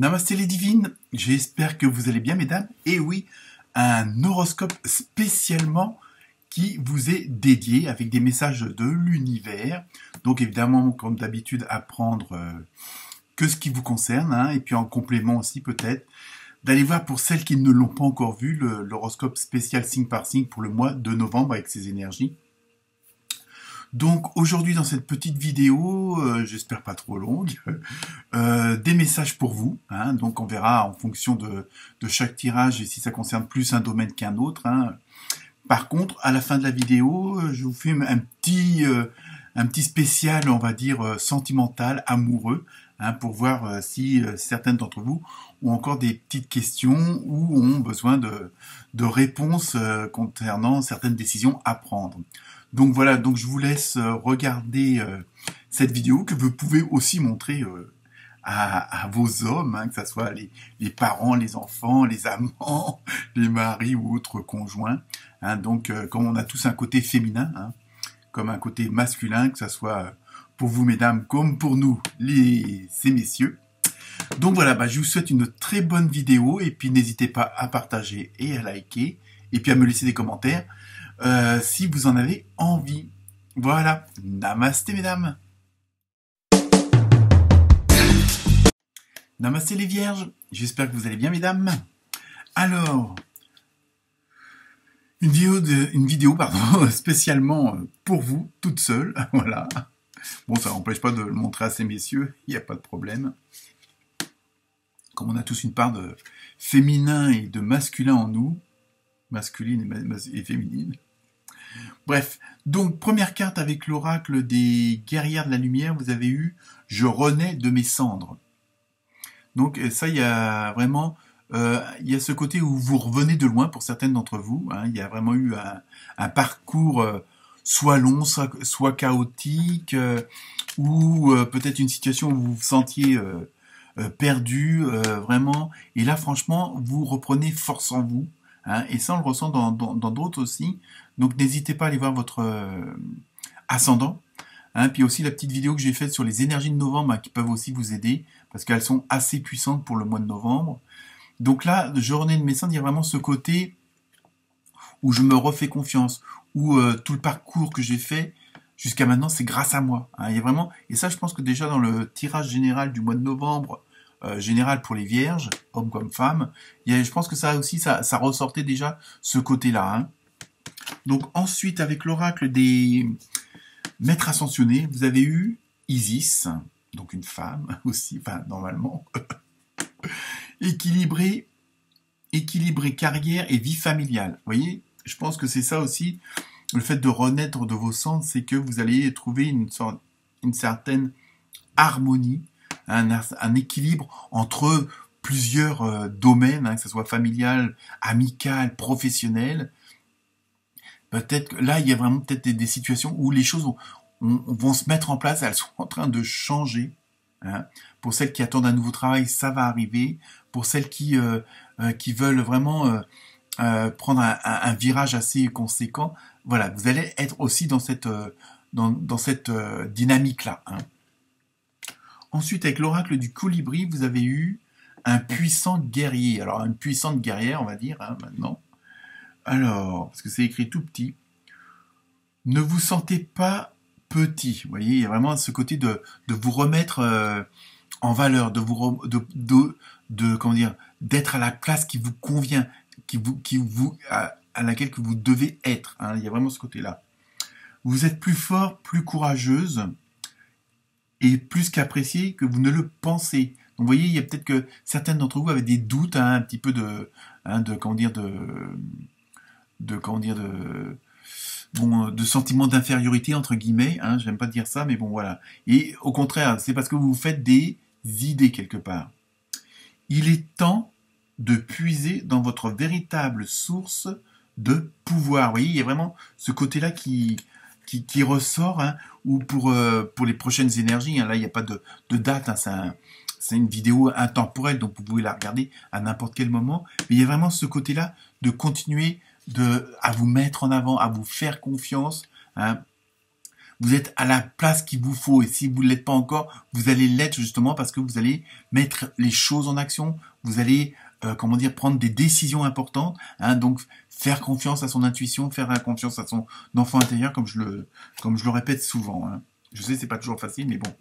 Namasté les divines, j'espère que vous allez bien mesdames. Et oui, un horoscope spécialement qui vous est dédié avec des messages de l'univers. Donc évidemment, comme d'habitude, à prendre que ce qui vous concerne. Et puis en complément aussi peut-être, d'aller voir pour celles qui ne l'ont pas encore vu, l'horoscope spécial signe par signe pour le mois de novembre avec ses énergies. Donc aujourd'hui dans cette petite vidéo, j'espère pas trop longue, des messages pour vous. Donc on verra en fonction de chaque tirage et si ça concerne plus un domaine qu'un autre. Par contre, à la fin de la vidéo, je vous fais un petit spécial, on va dire, sentimental, amoureux, pour voir si certaines d'entre vous ont encore des petites questions ou ont besoin de réponses concernant certaines décisions à prendre. Donc voilà, donc je vous laisse regarder cette vidéo que vous pouvez aussi montrer à vos hommes, que ce soit les parents, les enfants, les amants, les maris ou autres conjoints. Donc comme on a tous un côté féminin, comme un côté masculin, que ce soit pour vous mesdames comme pour nous ces messieurs. Donc voilà, je vous souhaite une très bonne vidéo et puis n'hésitez pas à partager et à liker et puis à me laisser des commentaires si vous en avez envie. Voilà, namasté mesdames. Namasté les vierges, j'espère que vous allez bien mesdames. Alors, une vidéo spécialement pour vous, toute seule, voilà. Bon, ça n'empêche pas de le montrer à ces messieurs, il n'y a pas de problème. Comme on a tous une part de féminin et de masculin en nous, masculine et féminine. Bref, donc première carte avec l'oracle des guerrières de la lumière, vous avez eu « Je renais de mes cendres ». Donc ça, il y a vraiment, il y a ce côté où vous revenez de loin pour certaines d'entre vous. Il y a vraiment eu un parcours soit long, soit chaotique, ou peut-être une situation où vous vous sentiez perdu, vraiment. Et là, franchement, vous reprenez force en vous. Et ça, on le ressent dans d'autres aussi. Donc, n'hésitez pas à aller voir votre ascendant. Puis aussi la petite vidéo que j'ai faite sur les énergies de novembre qui peuvent aussi vous aider, parce qu'elles sont assez puissantes pour le mois de novembre. Donc là, journée de mes cendres, il y a vraiment ce côté où je me refais confiance, où tout le parcours que j'ai fait jusqu'à maintenant, c'est grâce à moi. Il y a vraiment, et ça, je pense que déjà dans le tirage général du mois de novembre, général pour les vierges, hommes comme femmes, je pense que ça aussi, ça ressortait déjà ce côté-là. Donc ensuite, avec l'oracle des maîtres ascensionnés, vous avez eu Isis, donc une femme aussi, enfin normalement, équilibrée carrière et vie familiale. Vous voyez, je pense que c'est ça aussi, le fait de renaître de vos cendres, c'est que vous allez trouver une certaine harmonie, un équilibre entre plusieurs domaines, que ce soit familial, amical, professionnel. Peut-être que là, il y a vraiment peut-être des situations où les choses vont se mettre en place, elles sont en train de changer. Pour celles qui attendent un nouveau travail, ça va arriver. Pour celles qui veulent vraiment prendre un virage assez conséquent, voilà, vous allez être aussi dans cette dynamique-là. Ensuite, avec l'oracle du colibri, vous avez eu un puissant guerrier. Alors, une puissante guerrière, on va dire, maintenant. Alors, parce que c'est écrit tout petit. Ne vous sentez pas petit. Vous voyez, il y a vraiment ce côté de vous remettre en valeur, comment dire, d'être à la place qui vous convient, à laquelle que vous devez être. Il y a vraiment ce côté-là. Vous êtes plus fort, plus courageuse et plus qu'appréciée que vous ne le pensez. Donc, vous voyez, il y a peut-être que certaines d'entre vous avaient des doutes, un petit peu de sentiment d'infériorité, entre guillemets, j'aime pas dire ça, mais bon, voilà. Et au contraire, c'est parce que vous faites des idées quelque part. Il est temps de puiser dans votre véritable source de pouvoir. Vous voyez, il y a vraiment ce côté-là qui ressort, ou pour les prochaines énergies, là, il n'y a pas de date, c'est une vidéo intemporelle, donc vous pouvez la regarder à n'importe quel moment, mais il y a vraiment ce côté-là de continuer à vous mettre en avant, à vous faire confiance. Vous vous êtes à la place qu'il vous faut. Et si vous ne l'êtes pas encore, vous allez l'être justement parce que vous allez mettre les choses en action. Vous allez, comment dire, prendre des décisions importantes. Hein, donc, faire confiance à son intuition, faire confiance à son enfant intérieur, comme je le répète souvent. Hein. Je sais, c'est pas toujours facile, mais bon.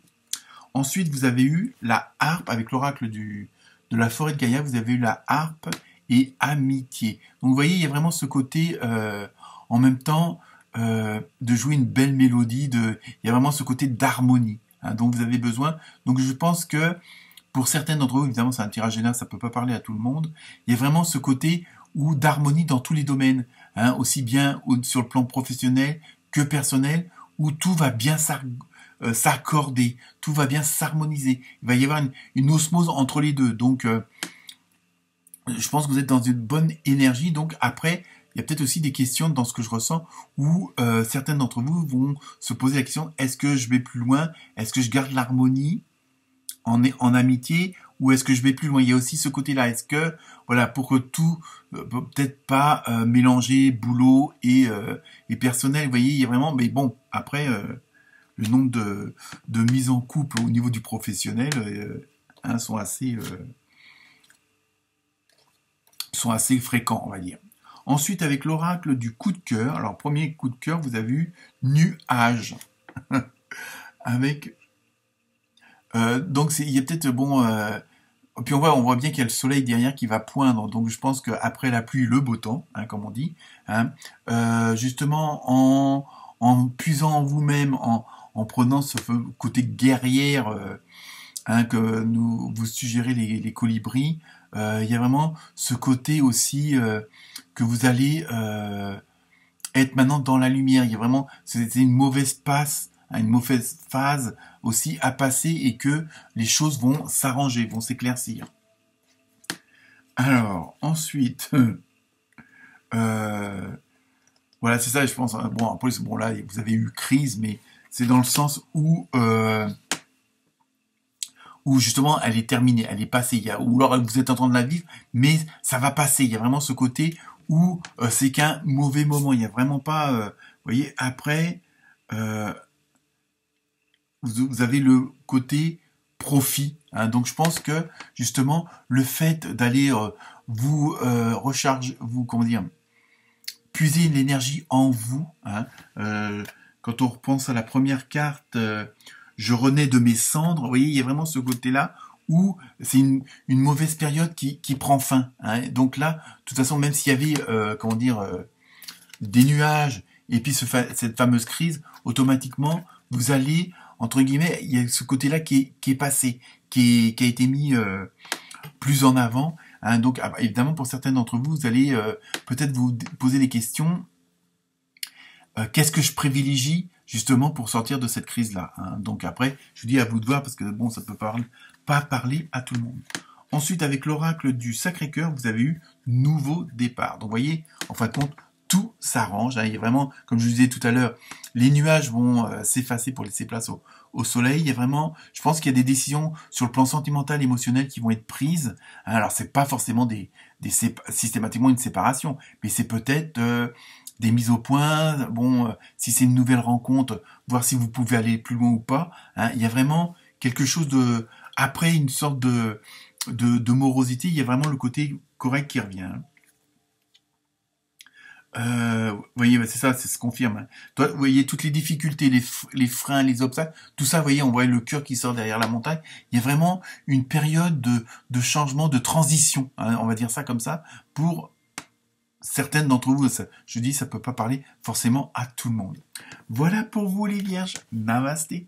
Ensuite, vous avez eu la harpe avec l'oracle de la forêt de Gaïa. Vous avez eu la harpe et amitié. Donc, vous voyez, il y a vraiment ce côté, en même temps, de jouer une belle mélodie. Il y a vraiment ce côté d'harmonie hein, dont vous avez besoin. Donc, je pense que pour certains d'entre vous, évidemment, c'est un tirage général, ça peut pas parler à tout le monde. Il y a vraiment ce côté ou d'harmonie dans tous les domaines, hein, aussi bien sur le plan professionnel que personnel, où tout va bien s'accorder, tout va bien s'harmoniser. Il va y avoir une osmose entre les deux. Donc, je pense que vous êtes dans une bonne énergie. Donc, après, il y a peut-être aussi des questions dans ce que je ressens où certains d'entre vous vont se poser la question, est-ce que je vais plus loin? Est-ce que je garde l'harmonie en amitié ou est-ce que je vais plus loin? Il y a aussi ce côté-là. Est-ce que, voilà, pour que tout, peut-être pas mélanger boulot et personnel, vous voyez, il y a vraiment, mais bon, après, le nombre de mises en couple au niveau du professionnel hein, sont assez fréquents, on va dire. Ensuite, avec l'oracle du coup de cœur, alors premier coup de cœur, vous avez eu nuage. Avec donc il y a peut-être bon puis on voit bien qu'il y a le soleil derrière qui va poindre donc je pense qu'après la pluie le beau temps hein, comme on dit hein, justement en puisant en vous-même en prenant ce côté guerrière hein, que vous suggérez les colibris il y a vraiment ce côté aussi que vous allez être maintenant dans la lumière il y a vraiment c'est une mauvaise passe une mauvaise phase aussi à passer et que les choses vont s'arranger, vont s'éclaircir. Alors, ensuite, voilà, c'est ça, je pense. Bon, après, bon, là, vous avez eu crise, mais c'est dans le sens où justement, elle est terminée, elle est passée. Ou alors, vous êtes en train de la vivre, mais ça va passer. Il y a vraiment ce côté où c'est qu'un mauvais moment. Il n'y a vraiment pas, vous voyez, après... vous avez le côté profit. Hein. Donc je pense que justement le fait d'aller vous recharger, comment dire, puiser l'énergie en vous. Hein. Quand on repense à la première carte, je renais de mes cendres. Vous voyez, il y a vraiment ce côté-là où c'est une mauvaise période qui prend fin. Hein. Donc là, de toute façon, même s'il y avait, comment dire, des nuages et puis cette fameuse crise, automatiquement, vous allez entre guillemets, il y a ce côté-là qui est passé, qui a été mis plus en avant. Hein, donc, évidemment, pour certains d'entre vous, vous allez peut-être vous poser des questions. Qu'est-ce que je privilégie justement pour sortir de cette crise-là hein. Donc après, je vous dis à vous de voir parce que bon, ça peut pas parler à tout le monde. Ensuite, avec l'oracle du Sacré-Cœur, vous avez eu nouveau départ. Donc, vous voyez, en fin de compte, tout s'arrange. Hein. Il y a vraiment, comme je vous disais tout à l'heure, les nuages vont s'effacer pour laisser place au soleil. Il y a vraiment, je pense qu'il y a des décisions sur le plan sentimental, émotionnel qui vont être prises. Hein. Alors, c'est pas forcément systématiquement une séparation, mais c'est peut-être des mises au point. Bon, si c'est une nouvelle rencontre, voir si vous pouvez aller plus loin ou pas. Hein. Il y a vraiment quelque chose après une sorte de morosité. Il y a vraiment le côté correct qui revient. Hein. Vous voyez, c'est ça, ça se confirme. Hein. Vous voyez toutes les difficultés, les freins, les obstacles, tout ça, vous voyez, on voit le cœur qui sort derrière la montagne. Il y a vraiment une période de changement, de transition, hein, on va dire ça comme ça, pour certaines d'entre vous. Je dis, ça peut pas parler forcément à tout le monde. Voilà pour vous les vierges. Namasté.